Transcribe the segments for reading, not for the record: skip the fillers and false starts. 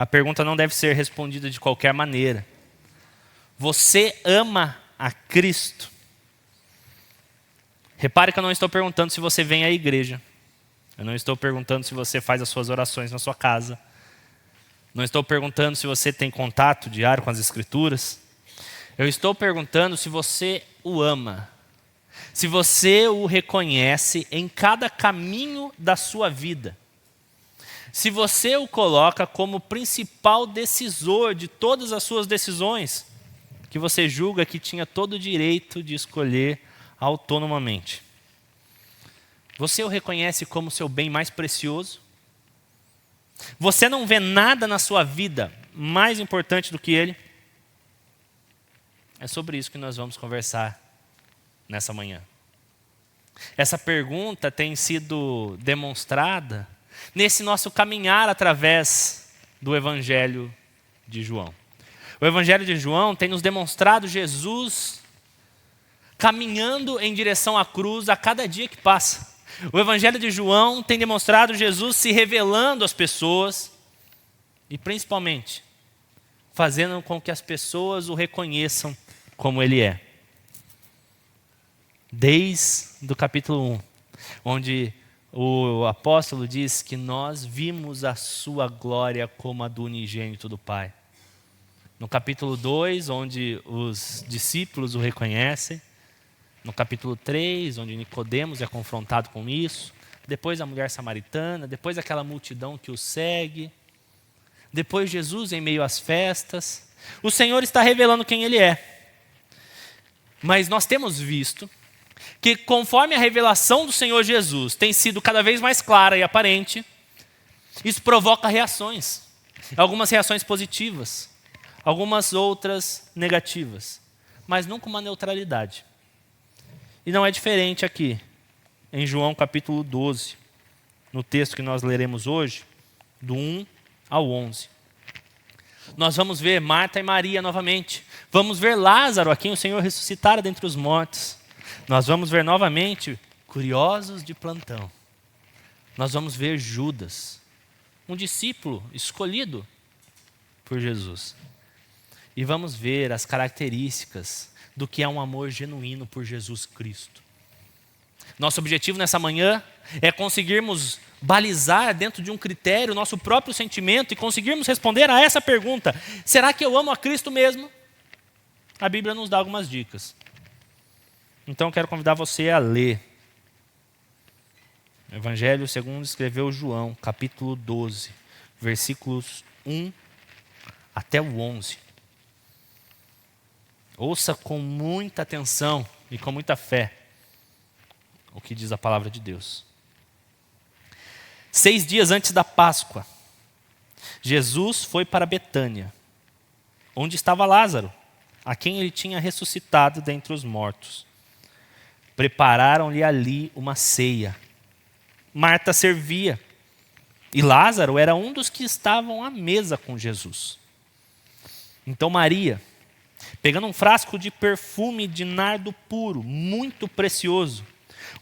A pergunta não deve ser respondida de qualquer maneira. Você ama a Cristo? Repare que eu não estou perguntando se você vem à igreja. Eu não estou perguntando se você faz as suas orações na sua casa. Não estou perguntando se você tem contato diário com as Escrituras. Eu estou perguntando se você o ama. Se você o reconhece em cada caminho da sua vida. Se você o coloca como principal decisor de todas as suas decisões, que você julga que tinha todo o direito de escolher autonomamente. Você o reconhece como seu bem mais precioso? Você não vê nada na sua vida mais importante do que ele? É sobre isso que nós vamos conversar nessa manhã. Essa pergunta tem sido demonstrada nesse nosso caminhar através do Evangelho de João. O Evangelho de João tem nos demonstrado Jesus caminhando em direção à cruz a cada dia que passa. O Evangelho de João tem demonstrado Jesus se revelando às pessoas e, principalmente, fazendo com que as pessoas o reconheçam como ele é. Desde o capítulo 1, onde o apóstolo diz que nós vimos a sua glória como a do unigênito do Pai. No capítulo 2, onde os discípulos o reconhecem. No capítulo 3, onde Nicodemos é confrontado com isso. Depois a mulher samaritana, depois aquela multidão que o segue. Depois Jesus em meio às festas. O Senhor está revelando quem ele é. Mas nós temos visto que conforme a revelação do Senhor Jesus tem sido cada vez mais clara e aparente, isso provoca reações. Algumas reações positivas, algumas outras negativas, mas nunca uma neutralidade. E não é diferente aqui, em João capítulo 12, no texto que nós leremos hoje, do 1 ao 11. Nós vamos ver Marta e Maria novamente. Vamos ver Lázaro, a quem o Senhor ressuscitara dentre os mortos. Nós vamos ver novamente curiosos de plantão. Nós vamos ver Judas, um discípulo escolhido por Jesus. E vamos ver as características do que é um amor genuíno por Jesus Cristo. Nosso objetivo nessa manhã é conseguirmos balizar dentro de um critério o nosso próprio sentimento e conseguirmos responder a essa pergunta: será que eu amo a Cristo mesmo? A Bíblia nos dá algumas dicas. Então eu quero convidar você a ler o Evangelho segundo escreveu João, capítulo 12, versículos 1 até o 11. Ouça com muita atenção e com muita fé o que diz a palavra de Deus. 6 dias antes da Páscoa, Jesus foi para Betânia, onde estava Lázaro, a quem ele tinha ressuscitado dentre os mortos. Prepararam-lhe ali uma ceia. Marta servia, e Lázaro era um dos que estavam à mesa com Jesus. Então Maria, pegando um frasco de perfume de nardo puro, muito precioso,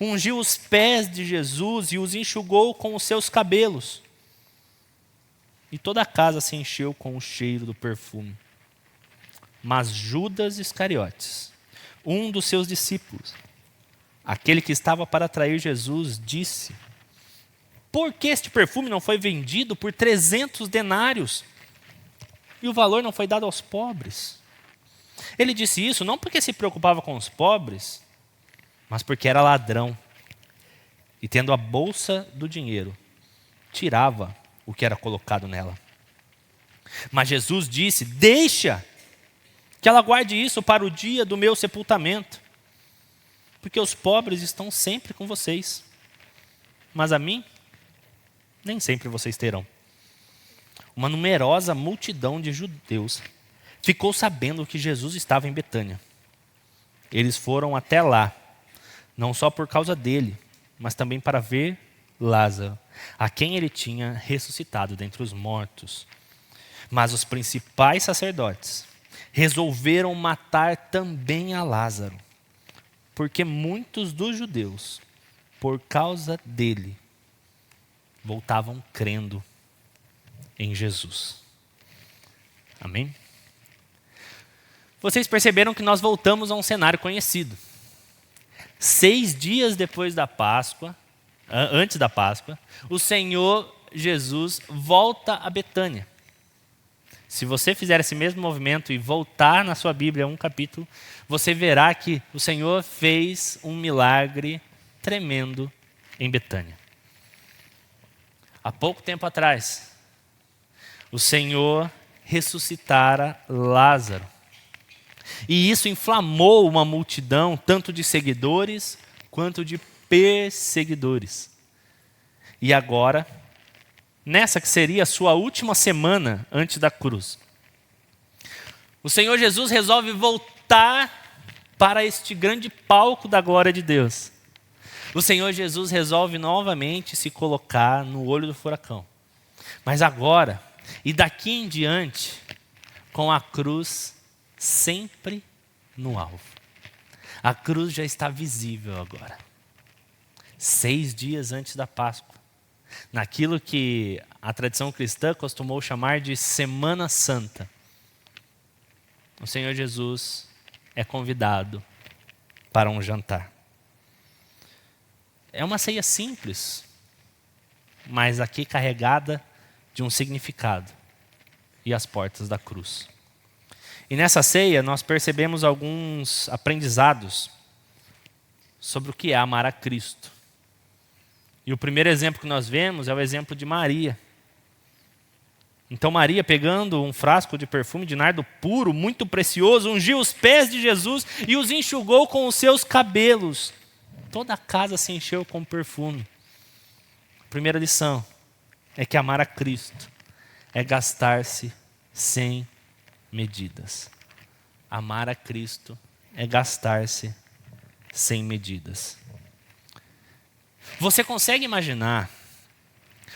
ungiu os pés de Jesus e os enxugou com os seus cabelos. E toda a casa se encheu com o cheiro do perfume. Mas Judas Iscariotes, um dos seus discípulos, aquele que estava para trair Jesus, disse: por que este perfume não foi vendido por 300 denários? E o valor não foi dado aos pobres? Ele disse isso não porque se preocupava com os pobres, mas porque era ladrão. E tendo a bolsa do dinheiro, tirava o que era colocado nela. Mas Jesus disse: deixa que ela guarde isso para o dia do meu sepultamento, porque os pobres estão sempre com vocês, mas a mim nem sempre vocês terão. Uma numerosa multidão de judeus ficou sabendo que Jesus estava em Betânia. Eles foram até lá, não só por causa dele, mas também para ver Lázaro, a quem ele tinha ressuscitado dentre os mortos. Mas os principais sacerdotes resolveram matar também a Lázaro, porque muitos dos judeus, por causa dele, voltavam crendo em Jesus. Amém? Vocês perceberam que nós voltamos a um cenário conhecido. 6 dias depois da Páscoa, antes da Páscoa, o Senhor Jesus volta a Betânia. Se você fizer esse mesmo movimento e voltar na sua Bíblia um capítulo, você verá que o Senhor fez um milagre tremendo em Betânia. Há pouco tempo atrás, o Senhor ressuscitara Lázaro. E isso inflamou uma multidão, tanto de seguidores quanto de perseguidores. E agora, nessa que seria a sua última semana antes da cruz, o Senhor Jesus resolve voltar para este grande palco da glória de Deus. O Senhor Jesus resolve novamente se colocar no olho do furacão. Mas agora, e daqui em diante, com a cruz sempre no alvo. A cruz já está visível agora. 6 dias antes da Páscoa. Naquilo que a tradição cristã costumou chamar de Semana Santa. O Senhor Jesus é convidado para um jantar. É uma ceia simples, mas aqui carregada de um significado e as portas da cruz. E nessa ceia nós percebemos alguns aprendizados sobre o que é amar a Cristo. E o primeiro exemplo que nós vemos é o exemplo de Maria. Então Maria, pegando um frasco de perfume de nardo puro, muito precioso, ungiu os pés de Jesus e os enxugou com os seus cabelos. Toda a casa se encheu com perfume. A primeira lição é que amar a Cristo é gastar-se sem medidas. Amar a Cristo é gastar-se sem medidas. Você consegue imaginar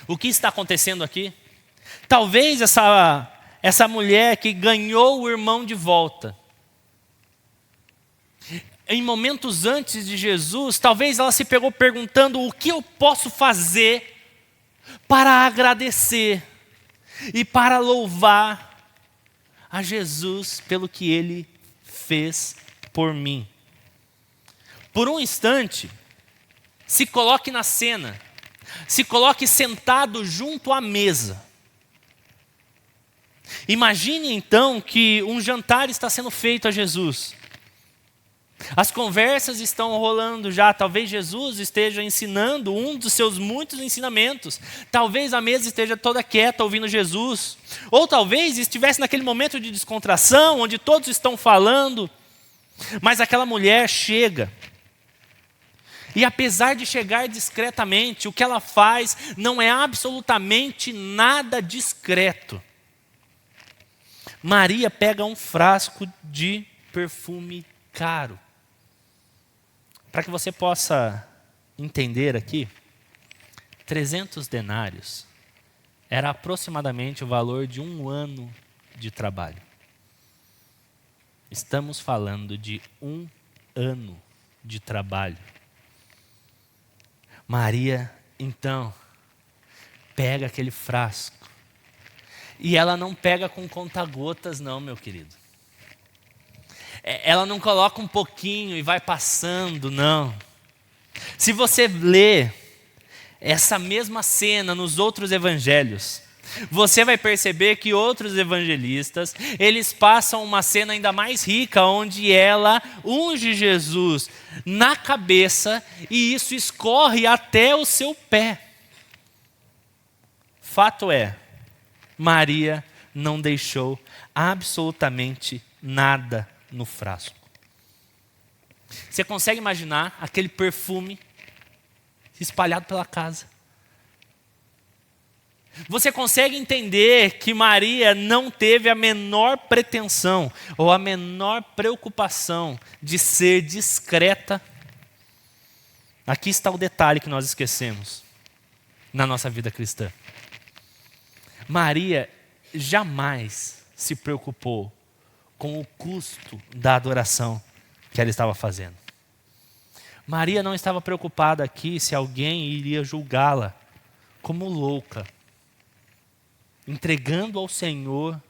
o que está acontecendo aqui? Talvez essa mulher que ganhou o irmão de volta, em momentos antes de Jesus, talvez ela se pegou perguntando: o que eu posso fazer para agradecer e para louvar a Jesus pelo que Ele fez por mim? Por um instante, se coloque na cena, se coloque sentado junto à mesa. Imagine então que um jantar está sendo feito a Jesus. As conversas estão rolando já, talvez Jesus esteja ensinando um dos seus muitos ensinamentos. Talvez a mesa esteja toda quieta ouvindo Jesus. Ou talvez estivesse naquele momento de descontração, onde todos estão falando. Mas aquela mulher chega. E apesar de chegar discretamente, o que ela faz não é absolutamente nada discreto. Maria pega um frasco de perfume caro. Para que você possa entender aqui, 300 denários era aproximadamente o valor de 1 ano de trabalho. Estamos falando de 1 ano de trabalho. Maria, então, pega aquele frasco. E ela não pega com conta-gotas não, meu querido. Ela não coloca um pouquinho e vai passando, não. Se você lê essa mesma cena nos outros evangelhos, você vai perceber que outros evangelistas, eles passam uma cena ainda mais rica, onde ela unge Jesus na cabeça e isso escorre até o seu pé. Fato é, Maria não deixou absolutamente nada no frasco. Você consegue imaginar aquele perfume espalhado pela casa? Você consegue entender que Maria não teve a menor pretensão ou a menor preocupação de ser discreta? Aqui está o detalhe que nós esquecemos na nossa vida cristã. Maria jamais se preocupou com o custo da adoração que ela estava fazendo. Maria não estava preocupada aqui se alguém iria julgá-la como louca, entregando ao Senhor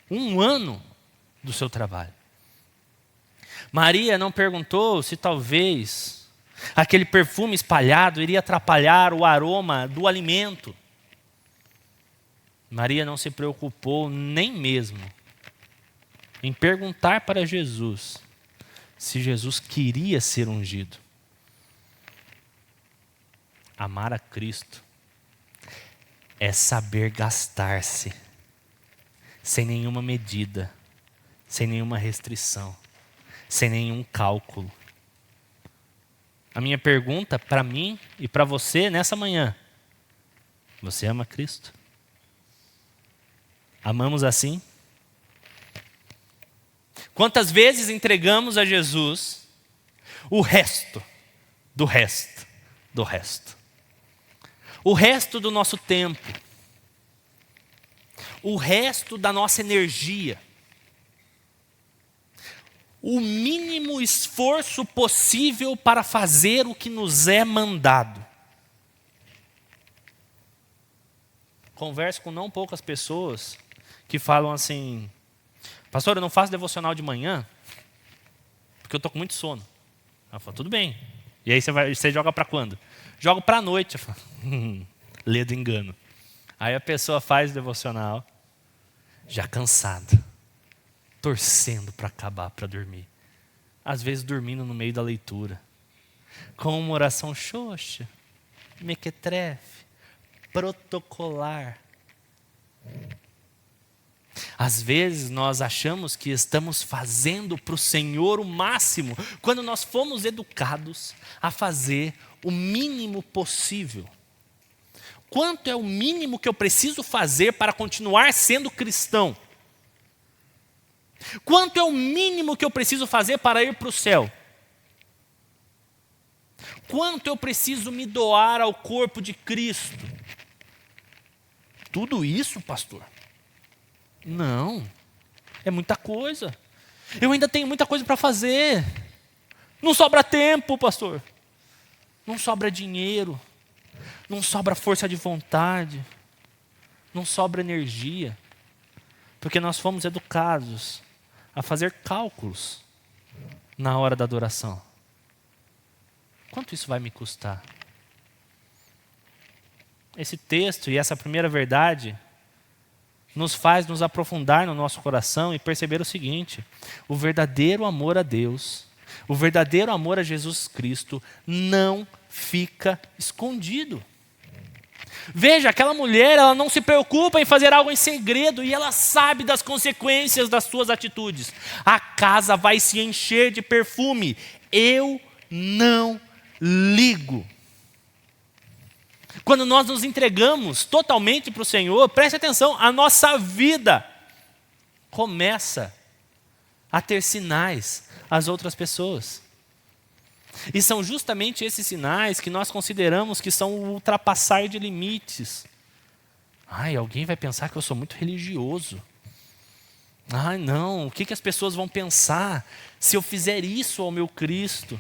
1 ano do seu trabalho. Maria não perguntou se talvez aquele perfume espalhado iria atrapalhar o aroma do alimento. Maria não se preocupou nem mesmo em perguntar para Jesus se Jesus queria ser ungido. Amar a Cristo é saber gastar-se sem nenhuma medida, sem nenhuma restrição, sem nenhum cálculo. A minha pergunta para mim e para você nessa manhã: você ama Cristo? Amamos assim? Quantas vezes entregamos a Jesus o resto do resto do resto? O resto do nosso tempo, o resto da nossa energia, o mínimo esforço possível para fazer o que nos é mandado. Converso com não poucas pessoas que falam assim: pastor, eu não faço devocional de manhã porque eu estou com muito sono. Eu falo, tudo bem. E aí você joga para quando? Jogo para a noite. Eu falo, lê do engano. Aí a pessoa faz o devocional, já cansada, torcendo para acabar, para dormir. Às vezes dormindo no meio da leitura, com uma oração xoxa, mequetrefe, protocolar. Às vezes nós achamos que estamos fazendo para o Senhor o máximo, quando nós fomos educados a fazer o mínimo possível. Quanto é o mínimo que eu preciso fazer para continuar sendo cristão? Quanto é o mínimo que eu preciso fazer para ir para o céu? Quanto eu preciso me doar ao corpo de Cristo? Tudo isso, pastor? Não, é muita coisa. Eu ainda tenho muita coisa para fazer. Não sobra tempo, pastor. Não sobra dinheiro. Não sobra força de vontade. Não sobra energia. Porque nós fomos educados a fazer cálculos na hora da adoração. Quanto isso vai me custar? Esse texto e essa primeira verdade nos faz nos aprofundar no nosso coração e perceber o seguinte: o verdadeiro amor a Deus, o verdadeiro amor a Jesus Cristo não fica escondido. Veja, aquela mulher, ela não se preocupa em fazer algo em segredo e ela sabe das consequências das suas atitudes. A casa vai se encher de perfume. Eu não ligo. Quando nós nos entregamos totalmente para o Senhor, preste atenção, a nossa vida começa a ter sinais às outras pessoas. E são justamente esses sinais que nós consideramos que são o ultrapassar de limites. Ai, alguém vai pensar que eu sou muito religioso. Ai, não, o que as pessoas vão pensar se eu fizer isso ao meu Cristo?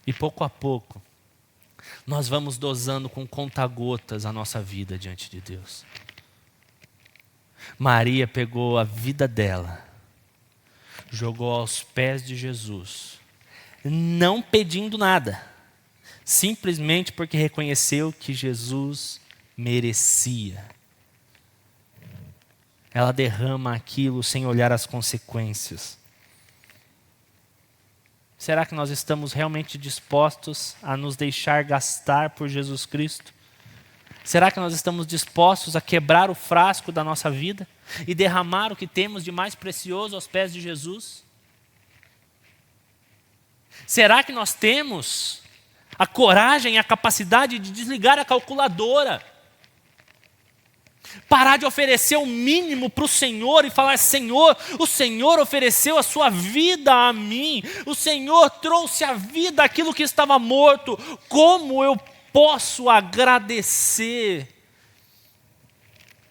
E pouco a pouco, nós vamos dosando com conta-gotas a nossa vida diante de Deus. Maria pegou a vida dela, jogou aos pés de Jesus, não pedindo nada, simplesmente porque reconheceu que Jesus merecia. Ela derrama aquilo sem olhar as consequências. Será que nós estamos realmente dispostos a nos deixar gastar por Jesus Cristo? Será que nós estamos dispostos a quebrar o frasco da nossa vida e derramar o que temos de mais precioso aos pés de Jesus? Será que nós temos a coragem e a capacidade de desligar a calculadora? Parar de oferecer o mínimo para o Senhor e falar: Senhor, o Senhor ofereceu a sua vida a mim. O Senhor trouxe à vida aquilo que estava morto. Como eu posso agradecer?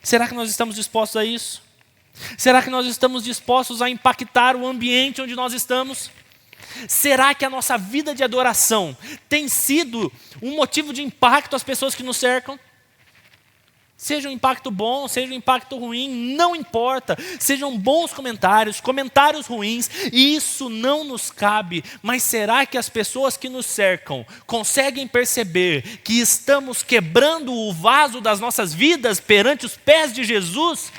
Será que nós estamos dispostos a isso? Será que nós estamos dispostos a impactar o ambiente onde nós estamos? Será que a nossa vida de adoração tem sido um motivo de impacto às pessoas que nos cercam? Seja um impacto bom, seja um impacto ruim, não importa. Sejam bons comentários, comentários ruins, isso não nos cabe. Mas será que as pessoas que nos cercam conseguem perceber que estamos quebrando o vaso das nossas vidas perante os pés de Jesus?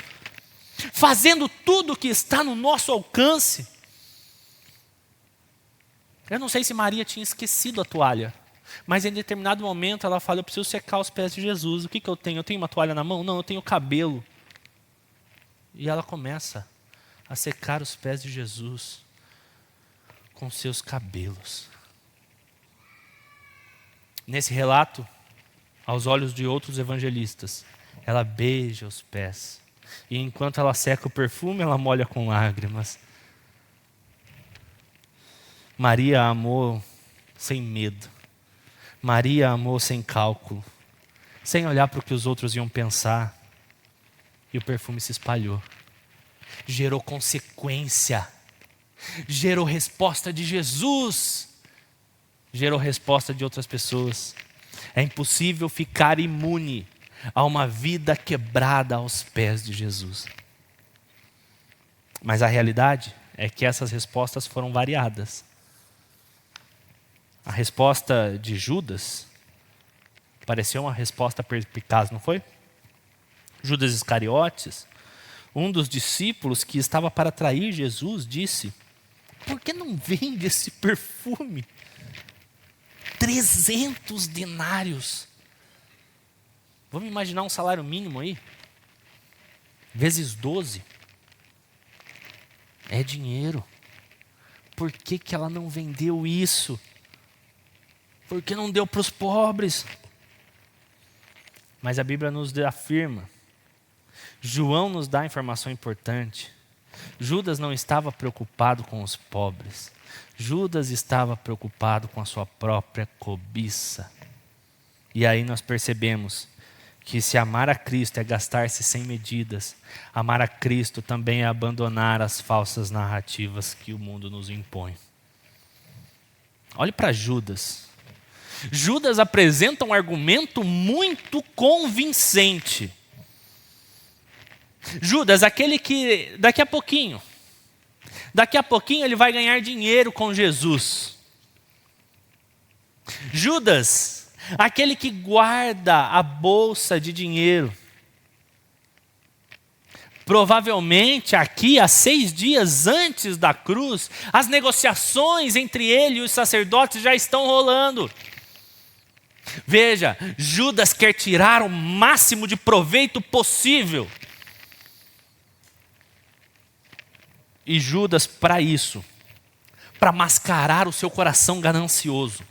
Fazendo tudo o que está no nosso alcance? Eu não sei se Maria tinha esquecido a toalha. Mas em determinado momento ela fala, eu preciso secar os pés de Jesus. O que eu tenho? Eu tenho uma toalha na mão? Não, eu tenho cabelo. E ela começa a secar os pés de Jesus com seus cabelos. Nesse relato, aos olhos de outros evangelistas, ela beija os pés. E enquanto ela seca o perfume, ela molha com lágrimas. Maria amou sem medo. Maria amou sem cálculo, sem olhar para o que os outros iam pensar. E o perfume se espalhou. Gerou consequência. Gerou resposta de Jesus. Gerou resposta de outras pessoas. É impossível ficar imune a uma vida quebrada aos pés de Jesus. Mas a realidade é que essas respostas foram variadas. A resposta de Judas pareceu uma resposta perspicaz, não foi? Judas Iscariotes, um dos discípulos que estava para trair Jesus, disse, por que não vende esse perfume? 300 denários. Vamos imaginar um salário mínimo aí? Vezes 12. É dinheiro. Por que ela não vendeu isso? Por que não deu para os pobres? Mas a Bíblia nos afirma. João nos dá informação importante. Judas não estava preocupado com os pobres. Judas estava preocupado com a sua própria cobiça. E aí nós percebemos que se amar a Cristo é gastar-se sem medidas, amar a Cristo também é abandonar as falsas narrativas que o mundo nos impõe. Olhe para Judas. Judas apresenta um argumento muito convincente. Judas, aquele que daqui a pouquinho ele vai ganhar dinheiro com Jesus. Judas, aquele que guarda a bolsa de dinheiro. Provavelmente aqui, há 6 dias antes da cruz, as negociações entre ele e os sacerdotes já estão rolando. Veja, Judas quer tirar o máximo de proveito possível. E Judas, para isso, para mascarar o seu coração ganancioso,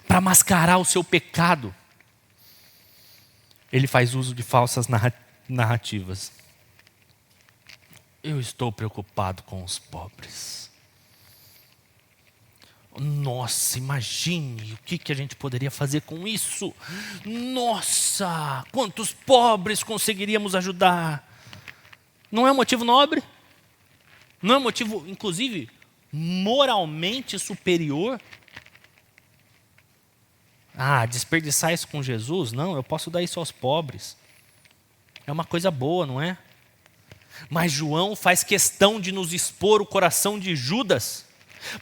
para mascarar o seu pecado, ele faz uso de falsas narrativas. Eu estou preocupado com os pobres. Nossa, imagine o que a gente poderia fazer com isso. Nossa, quantos pobres conseguiríamos ajudar. Não é um motivo nobre? Não é um motivo, inclusive, moralmente superior? Desperdiçar isso com Jesus? Não, eu posso dar isso aos pobres. É uma coisa boa, não é? Mas João faz questão de nos expor o coração de Judas,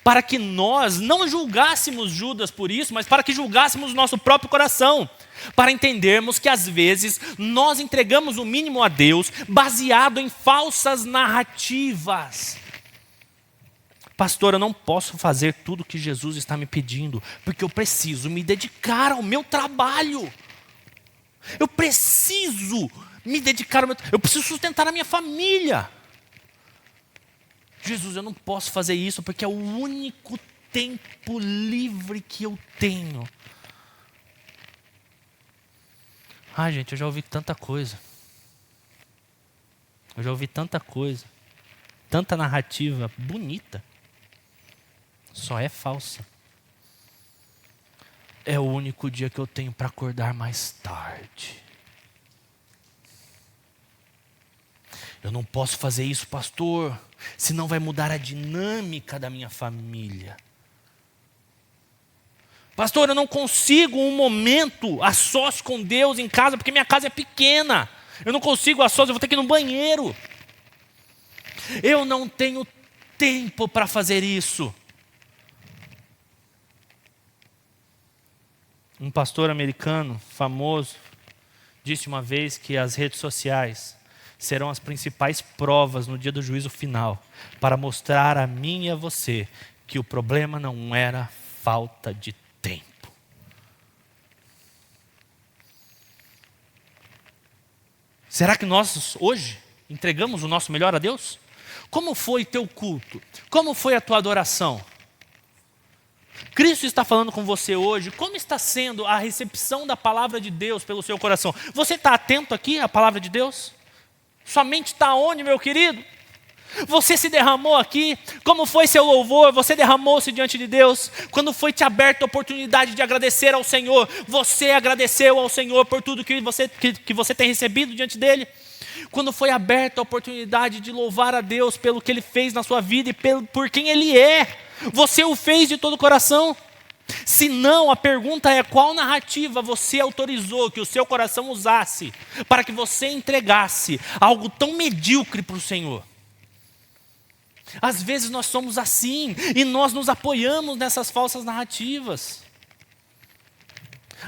para que nós não julgássemos Judas por isso, mas para que julgássemos o nosso próprio coração, para entendermos que às vezes nós entregamos o mínimo a Deus baseado em falsas narrativas. Pastor, eu não posso fazer tudo o que Jesus está me pedindo, porque eu preciso me dedicar ao meu trabalho. Eu preciso me dedicar ao meu trabalho. Eu preciso sustentar a minha família. Jesus, eu não posso fazer isso porque é o único tempo livre que eu tenho. Gente, eu já ouvi tanta coisa. Eu já ouvi tanta coisa. Tanta narrativa bonita. Só é falsa. É o único dia que eu tenho para acordar mais tarde. Eu não posso fazer isso, pastor, senão vai mudar a dinâmica da minha família. Pastor, eu não consigo um momento a sós com Deus em casa, porque minha casa é pequena. Eu não consigo a sós, eu vou ter que ir no banheiro. Eu não tenho tempo para fazer isso. Um pastor americano famoso disse uma vez que as redes sociais serão as principais provas no dia do juízo final para mostrar a mim e a você que o problema não era falta de tempo. Será que nós hoje entregamos o nosso melhor a Deus? Como foi teu culto? Como foi a tua adoração? Cristo está falando com você hoje. Como está sendo a recepção da palavra de Deus pelo seu coração? Você está atento aqui à palavra de Deus? Sua mente está onde, meu querido? Você se derramou aqui? Como foi seu louvor? Você derramou-se diante de Deus? Quando foi te aberta a oportunidade de agradecer ao Senhor, você agradeceu ao Senhor por tudo que você tem recebido diante dEle? Quando foi aberta a oportunidade de louvar a Deus pelo que Ele fez na sua vida e por quem Ele é, você o fez de todo o coração? Se não, a pergunta é: qual narrativa você autorizou que o seu coração usasse para que você entregasse algo tão medíocre para o Senhor? Às vezes nós somos assim e nós nos apoiamos nessas falsas narrativas.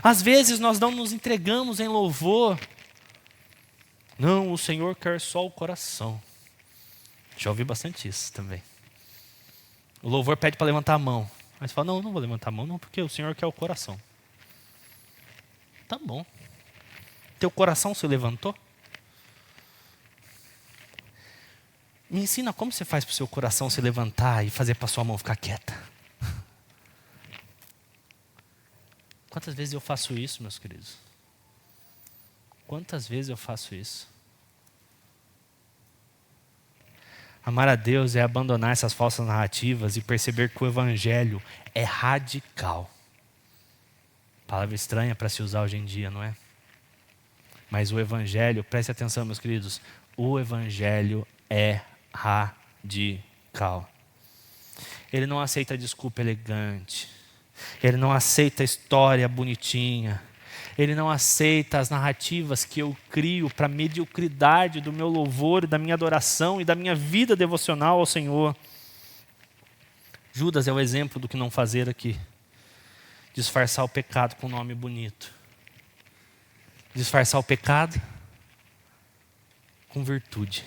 Às vezes nós não nos entregamos em louvor. Não, o Senhor quer só o coração. Já ouvi bastante isso também. O louvor pede para levantar a mão. Mas você fala: não, eu não vou levantar a mão não, porque o Senhor quer o coração. Tá bom. Teu coração se levantou? Me ensina como você faz para o seu coração se levantar e fazer para a sua mão ficar quieta. Quantas vezes eu faço isso, meus queridos? Quantas vezes eu faço isso? Amar a Deus é abandonar essas falsas narrativas e perceber que o Evangelho é radical. Palavra estranha para se usar hoje em dia, não é? Mas o Evangelho, preste atenção, meus queridos, o Evangelho é radical. Ele não aceita desculpa elegante. Ele não aceita história bonitinha. Ele não aceita as narrativas que eu crio para a mediocridade do meu louvor, da minha adoração e da minha vida devocional ao Senhor. Judas é o exemplo do que não fazer aqui. Disfarçar o pecado com um nome bonito. Disfarçar o pecado com virtude.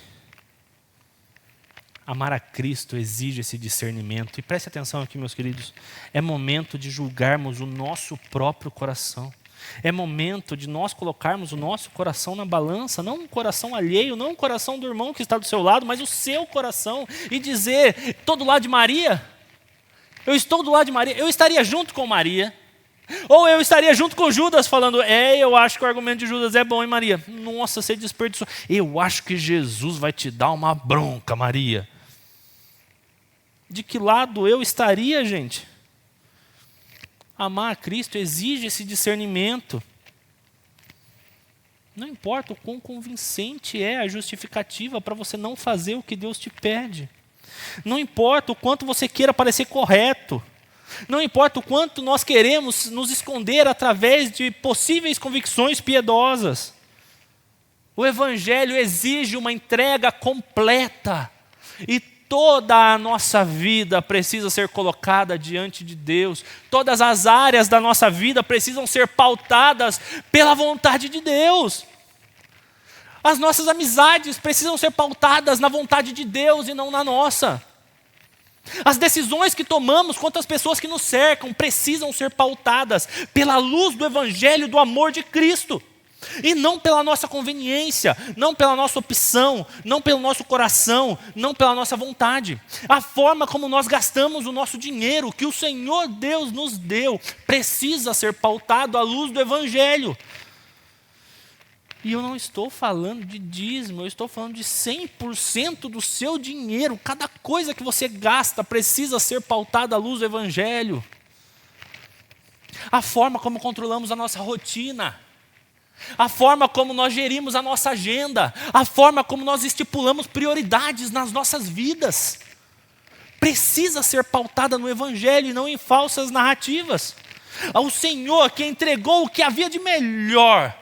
Amar a Cristo exige esse discernimento. E preste atenção aqui, meus queridos. É momento de julgarmos o nosso próprio coração. É momento de nós colocarmos o nosso coração na balança, não um coração alheio, não o coração do irmão que está do seu lado, mas o seu coração, e dizer: estou do lado de Maria? Eu estou do lado de Maria? Eu estaria junto com Maria? Ou eu estaria junto com Judas falando: eu acho que o argumento de Judas é bom, hein, Maria? Nossa, você desperdiçou. Eu acho que Jesus vai te dar uma bronca, Maria. De que lado eu estaria, gente? Amar a Cristo exige esse discernimento. Não importa o quão convincente é a justificativa para você não fazer o que Deus te pede. Não importa o quanto você queira parecer correto. Não importa o quanto nós queremos nos esconder através de possíveis convicções piedosas. O Evangelho exige uma entrega completa. E toda a nossa vida precisa ser colocada diante de Deus. Todas as áreas da nossa vida precisam ser pautadas pela vontade de Deus. As nossas amizades precisam ser pautadas na vontade de Deus e não na nossa. As decisões que tomamos quanto às pessoas que nos cercam precisam ser pautadas pela luz do Evangelho, do amor de Cristo. E não pela nossa conveniência, não pela nossa opção, não pelo nosso coração, não pela nossa vontade. A forma como nós gastamos o nosso dinheiro, que o Senhor Deus nos deu, precisa ser pautado à luz do Evangelho. E eu não estou falando de dízimo, eu estou falando de 100% do seu dinheiro. Cada coisa que você gasta precisa ser pautada à luz do Evangelho. A forma como controlamos a nossa rotina, a forma como nós gerimos a nossa agenda, a forma como nós estipulamos prioridades nas nossas vidas, precisa ser pautada no Evangelho e não em falsas narrativas. ao Senhor que entregou o que havia de melhor.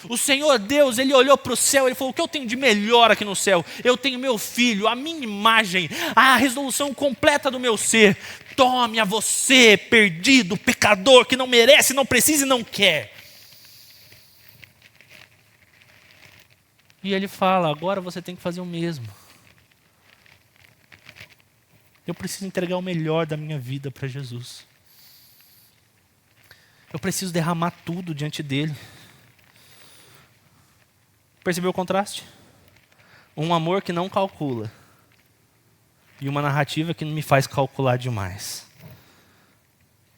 O Senhor Deus, Ele olhou para o céu, Ele falou: o que eu tenho de melhor aqui no céu? Eu tenho meu filho, a minha imagem, a resolução completa do meu ser. Tome a você, perdido, pecador, que não merece, não precisa e não quer. E Ele fala: agora você tem que fazer o mesmo. Eu preciso entregar o melhor da minha vida para Jesus. Eu preciso derramar tudo diante dEle. Percebeu o contraste? Um amor que não calcula e uma narrativa que não me faz calcular demais.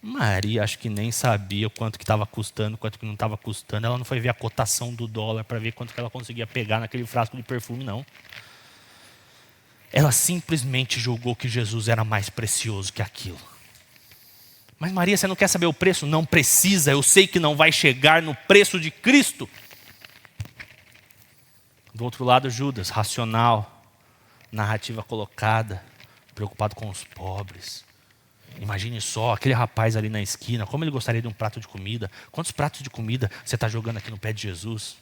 Maria acho que nem sabia o quanto que estava custando, quanto que não estava custando. Ela não foi ver a cotação do dólar para ver quanto que ela conseguia pegar naquele frasco de perfume, não. Ela simplesmente julgou que Jesus era mais precioso que aquilo. Mas Maria, você não quer saber o preço? Não precisa, eu sei que não vai chegar no preço de Cristo. Do outro lado, Judas, racional, narrativa colocada, preocupado com os pobres. Imagine só, aquele rapaz ali na esquina, como ele gostaria de um prato de comida. Quantos pratos de comida você está jogando aqui no pé de Jesus?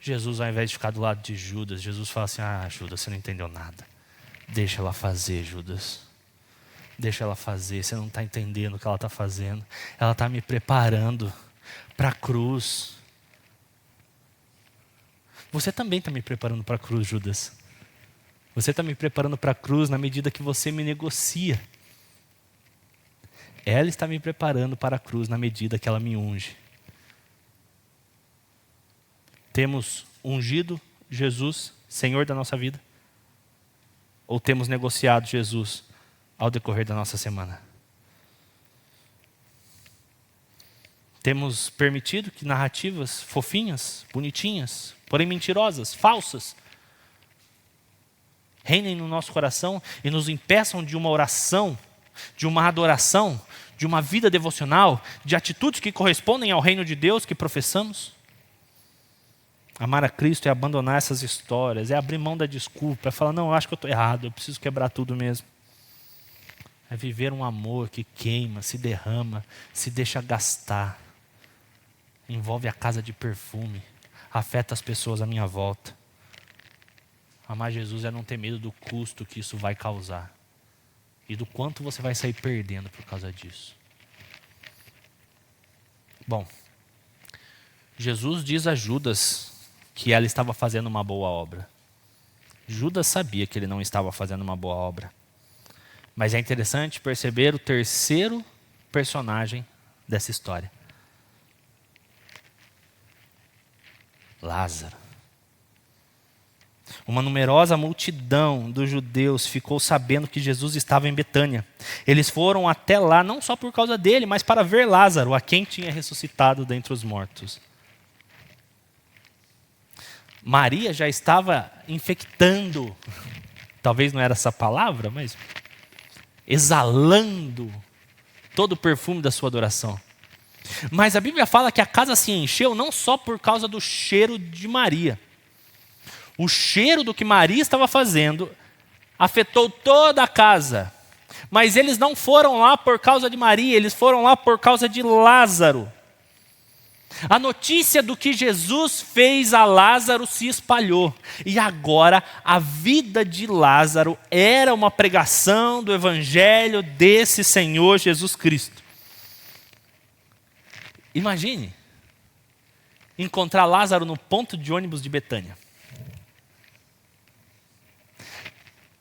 Jesus, ao invés de ficar do lado de Judas, Jesus fala assim: ah, Judas, você não entendeu nada. Deixa ela fazer, Judas. Deixa ela fazer, você não está entendendo o que ela está fazendo. Ela está me preparando para a cruz. Você também está me preparando para a cruz, Judas. Você está me preparando para a cruz na medida que você me negocia. Ela está me preparando para a cruz na medida que ela me unge. Temos ungido Jesus, Senhor da nossa vida? Ou temos negociado Jesus ao decorrer da nossa semana? Temos permitido que narrativas fofinhas, bonitinhas, porém mentirosas, falsas, reinem no nosso coração e nos impeçam de uma oração, de uma adoração, de uma vida devocional, de atitudes que correspondem ao reino de Deus que professamos? Amar a Cristo é abandonar essas histórias, é abrir mão da desculpa, é falar: não, eu acho que eu estou errado, eu preciso quebrar tudo mesmo. É viver um amor que queima, se derrama, se deixa gastar. Envolve a casa de perfume, afeta as pessoas à minha volta. Amar Jesus é não ter medo do custo que isso vai causar e do quanto você vai sair perdendo por causa disso. Bom, Jesus diz a Judas que ela estava fazendo uma boa obra. Judas sabia que ele não estava fazendo uma boa obra. Mas é interessante perceber o terceiro personagem dessa história. Lázaro. Uma numerosa multidão dos judeus ficou sabendo que Jesus estava em Betânia. Eles foram até lá não só por causa dele, mas para ver Lázaro, a quem tinha ressuscitado dentre os mortos. Maria já estava infectando, talvez não era essa palavra, mas exalando todo o perfume da sua adoração. Mas a Bíblia fala que a casa se encheu não só por causa do cheiro de Maria. O cheiro do que Maria estava fazendo afetou toda a casa. Mas eles não foram lá por causa de Maria, eles foram lá por causa de Lázaro. A notícia do que Jesus fez a Lázaro se espalhou. E agora a vida de Lázaro era uma pregação do evangelho desse Senhor Jesus Cristo. Imagine encontrar Lázaro no ponto de ônibus de Betânia.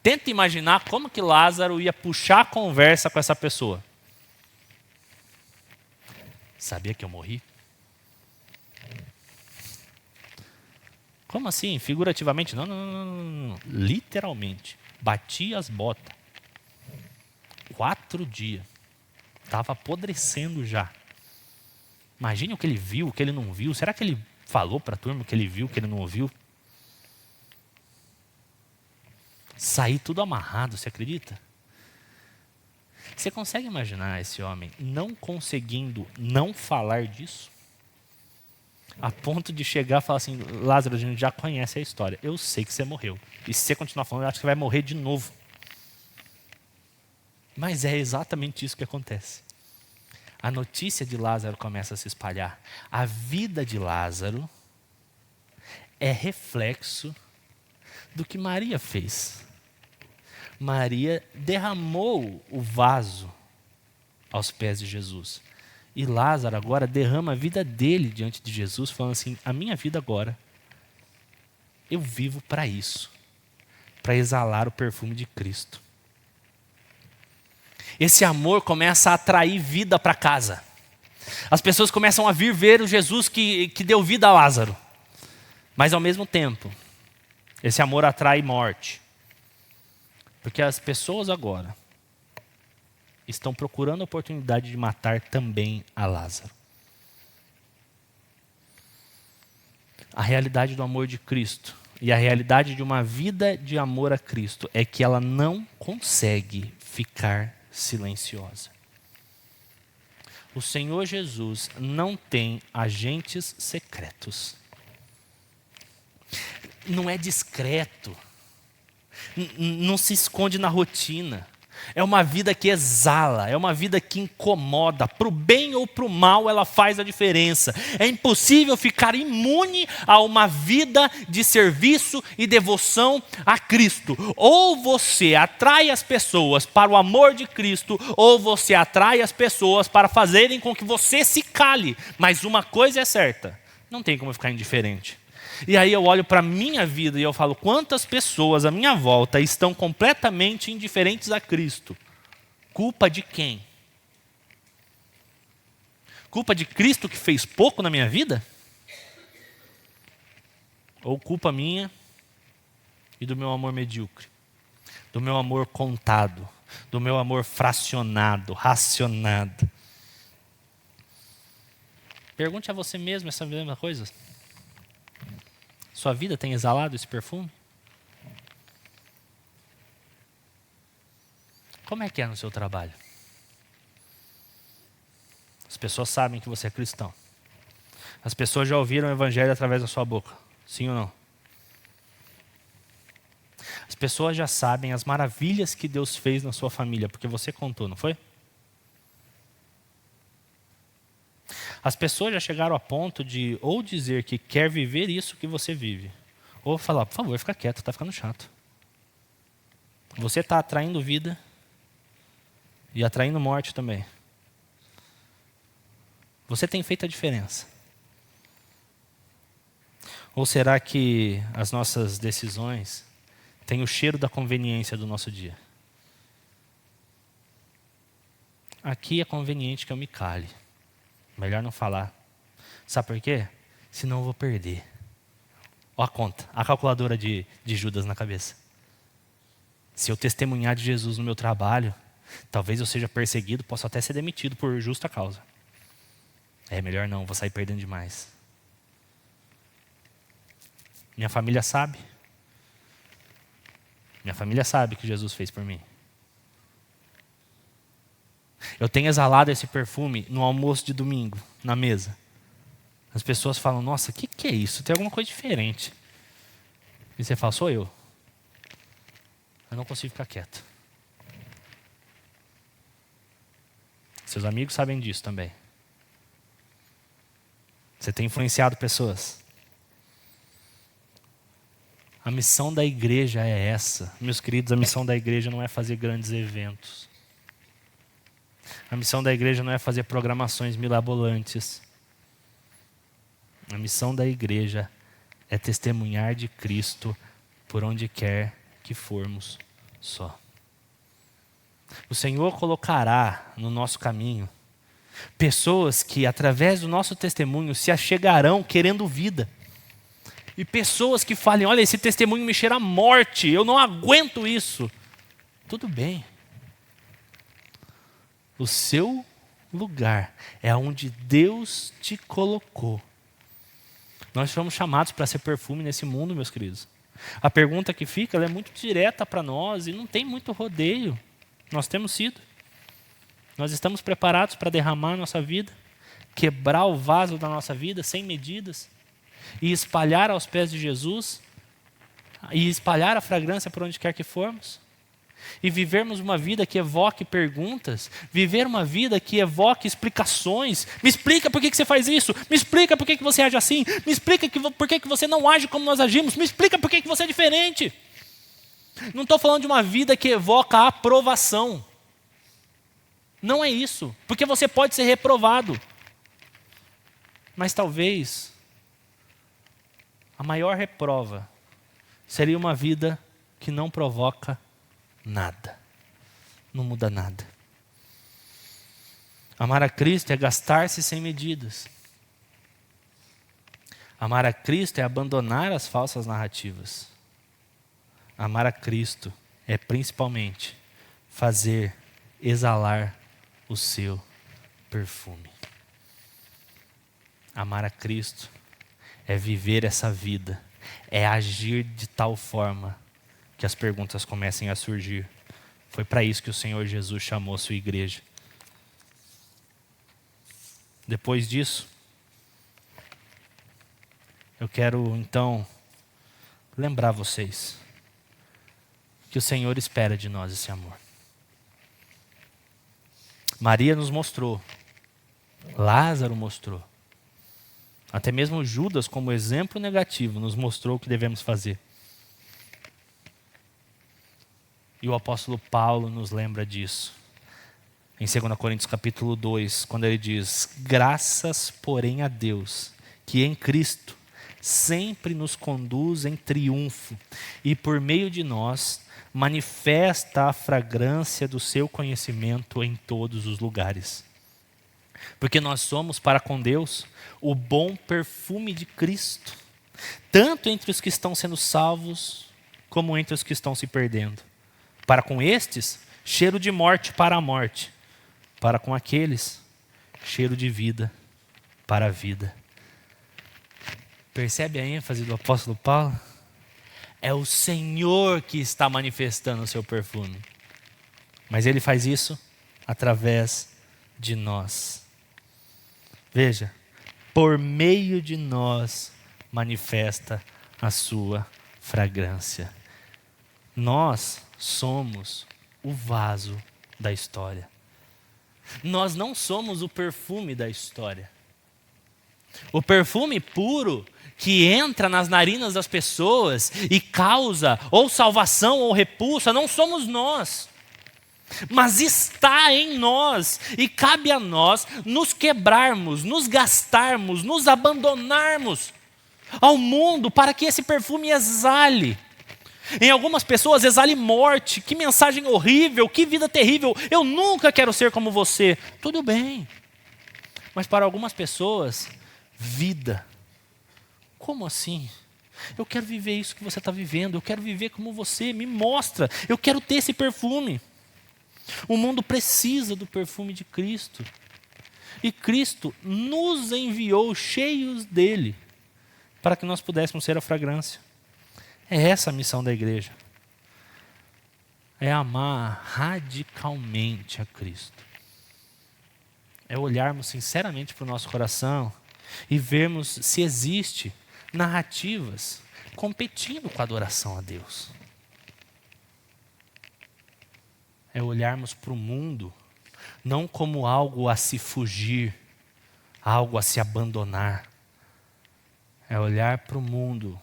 Tenta imaginar como que Lázaro ia puxar a conversa com essa pessoa. Sabia que eu morri? Como assim? Figurativamente? Não. Literalmente. Bati as botas. 4 dias. Estava apodrecendo já. Imagine o que ele viu, o que ele não viu. Será que ele falou para a turma o que ele viu, o que ele não ouviu? Saí tudo amarrado, você acredita? Você consegue imaginar esse homem não conseguindo não falar disso? A ponto de chegar e falar assim: Lázaro, a gente já conhece a história. Eu sei que você morreu. E se você continuar falando, eu acho que você vai morrer de novo. Mas é exatamente isso que acontece. a notícia de Lázaro começa a se espalhar. A vida de Lázaro é reflexo do que Maria fez. Maria derramou o vaso aos pés de Jesus. E Lázaro agora derrama a vida dele diante de Jesus, falando assim, a minha vida agora, eu vivo para isso, para exalar o perfume de Cristo. Esse amor começa a atrair vida para casa. As pessoas começam a vir ver o Jesus que deu vida a Lázaro. Mas ao mesmo tempo, esse amor atrai morte. Porque as pessoas agora estão procurando a oportunidade de matar também a Lázaro. A realidade do amor de Cristo e a realidade de uma vida de amor a Cristo é que ela não consegue ficar silenciosa. O Senhor Jesus não tem agentes secretos. Não é discreto. Não se esconde na rotina. É uma vida que exala, é uma vida que incomoda. Para o bem ou para o mal, ela faz a diferença. É impossível ficar imune a uma vida de serviço e devoção a Cristo. Ou você atrai as pessoas para o amor de Cristo, ou você atrai as pessoas para fazerem com que você se cale. Mas uma coisa é certa, não tem como ficar indiferente. E aí eu olho para a minha vida e eu falo, quantas pessoas à minha volta estão completamente indiferentes a Cristo? Culpa de quem? Culpa de Cristo que fez pouco na minha vida? Ou culpa minha e do meu amor medíocre? Do meu amor contado? Do meu amor fracionado, racionado? Pergunte a você mesmo essa mesma coisa. Sua vida tem exalado esse perfume? Como é que é no seu trabalho? As pessoas sabem que você é cristão. As pessoas já ouviram o evangelho através da sua boca. Sim ou não? As pessoas já sabem as maravilhas que Deus fez na sua família, porque você contou, não foi? As pessoas já chegaram a ponto de ou dizer que quer viver isso que você vive, ou falar, por favor, fica quieto, está ficando chato. Você está atraindo vida e atraindo morte também. Você tem feito a diferença. Ou será que as nossas decisões têm o cheiro da conveniência do nosso dia? Aqui é conveniente que eu me cale. Melhor não falar. Sabe por quê? Senão eu vou perder. Olha a conta, a calculadora de Judas na cabeça. Se eu testemunhar de Jesus no meu trabalho, talvez eu seja perseguido, posso até ser demitido por justa causa. É melhor não, vou sair perdendo demais. Minha família sabe. Minha família sabe o que Jesus fez por mim. Eu tenho exalado esse perfume no almoço de domingo, na mesa. As pessoas falam, nossa, o que é isso? Tem alguma coisa diferente. E você fala, sou eu. Eu não consigo ficar quieto. Seus amigos sabem disso também. Você tem influenciado pessoas. A missão da igreja é essa. Meus queridos, a missão da igreja não é fazer grandes eventos. A missão da igreja não é fazer programações mirabolantes. A missão da igreja é testemunhar de Cristo por onde quer que formos só. O Senhor colocará no nosso caminho pessoas que, através do nosso testemunho, se achegarão querendo vida. E pessoas que falem, olha, esse testemunho me cheira a morte, eu não aguento isso. Tudo bem. O seu lugar é onde Deus te colocou. Nós fomos chamados para ser perfume nesse mundo, meus queridos. A pergunta que fica, ela é muito direta para nós e não tem muito rodeio. Nós temos sido. Nós estamos preparados para derramar a nossa vida, quebrar o vaso da nossa vida sem medidas e espalhar aos pés de Jesus e espalhar a fragrância por onde quer que formos. e vivermos uma vida que evoque perguntas, viver uma vida que evoque explicações. Me explica por que você faz isso, me explica por que você age assim, me explica por que você não age como nós agimos, me explica por que você é diferente. Não estou falando de uma vida que evoca a aprovação. Não é isso, porque você pode ser reprovado. Mas talvez a maior reprova seria uma vida que não provoca nada, não muda nada. Amar a Cristo é gastar-se sem medidas. Amar a Cristo é abandonar as falsas narrativas. Amar a Cristo é principalmente fazer exalar o seu perfume. Amar a Cristo é viver essa vida, é agir de tal forma que as perguntas comecem a surgir. Foi para isso que o Senhor Jesus chamou a sua igreja. Depois disso, eu quero então lembrar vocês que o Senhor espera de nós esse amor. Maria nos mostrou, Lázaro mostrou, até mesmo Judas, como exemplo negativo, nos mostrou o que devemos fazer. E o apóstolo Paulo nos lembra disso. Em 2 Coríntios capítulo 2, quando ele diz: graças, porém, a Deus, que em Cristo sempre nos conduz em triunfo e por meio de nós manifesta a fragrância do seu conhecimento em todos os lugares. Porque nós somos para com Deus o bom perfume de Cristo, tanto entre os que estão sendo salvos, como entre os que estão se perdendo. Para com estes, cheiro de morte para a morte. Para com aqueles, cheiro de vida para a vida. Percebe a ênfase do apóstolo Paulo? É o Senhor que está manifestando o seu perfume. Mas ele faz isso através de nós. Veja, por meio de nós manifesta a sua fragrância. Nós somos o vaso da história. Nós não somos o perfume da história. O perfume puro que entra nas narinas das pessoas e causa ou salvação ou repulsa, não somos nós. Mas está em nós e cabe a nós nos quebrarmos, nos gastarmos, nos abandonarmos ao mundo para que esse perfume exale. Em algumas pessoas exale morte. Que mensagem horrível, que vida terrível. Eu nunca quero ser como você. Tudo bem. Mas para algumas pessoas, vida. Como assim? Eu quero viver isso que você está vivendo. Eu quero viver como você. Me mostra. Eu quero ter esse perfume. O mundo precisa do perfume de Cristo. E Cristo nos enviou cheios dele para que nós pudéssemos ser a fragrância. É essa a missão da igreja. É amar radicalmente a Cristo. É olharmos sinceramente para o nosso coração e vermos se existe narrativas competindo com a adoração a Deus. É olharmos para o mundo não como algo a se fugir, algo a se abandonar. É olhar para o mundo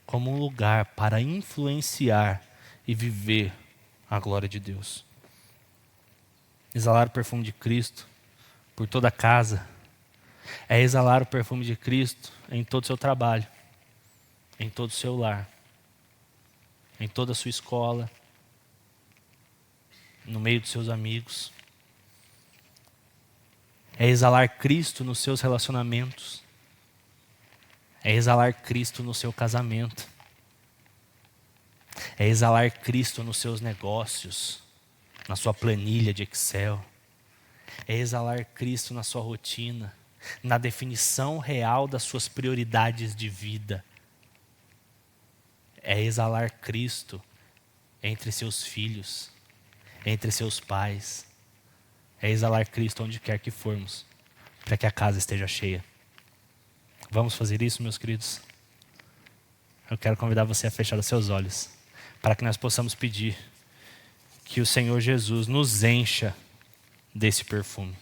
como um lugar para influenciar e viver a glória de Deus. Exalar o perfume de Cristo por toda a casa é exalar o perfume de Cristo em todo o seu trabalho, em todo o seu lar, em toda a sua escola, no meio dos seus amigos. É exalar Cristo nos seus relacionamentos. É exalar Cristo no seu casamento. É exalar Cristo nos seus negócios, na sua planilha de Excel. É exalar Cristo na sua rotina, na definição real das suas prioridades de vida. É exalar Cristo entre seus filhos, entre seus pais. É exalar Cristo onde quer que formos, para que a casa esteja cheia. Vamos fazer isso, meus queridos? Eu quero convidar você a fechar os seus olhos, para que nós possamos pedir que o Senhor Jesus nos encha desse perfume.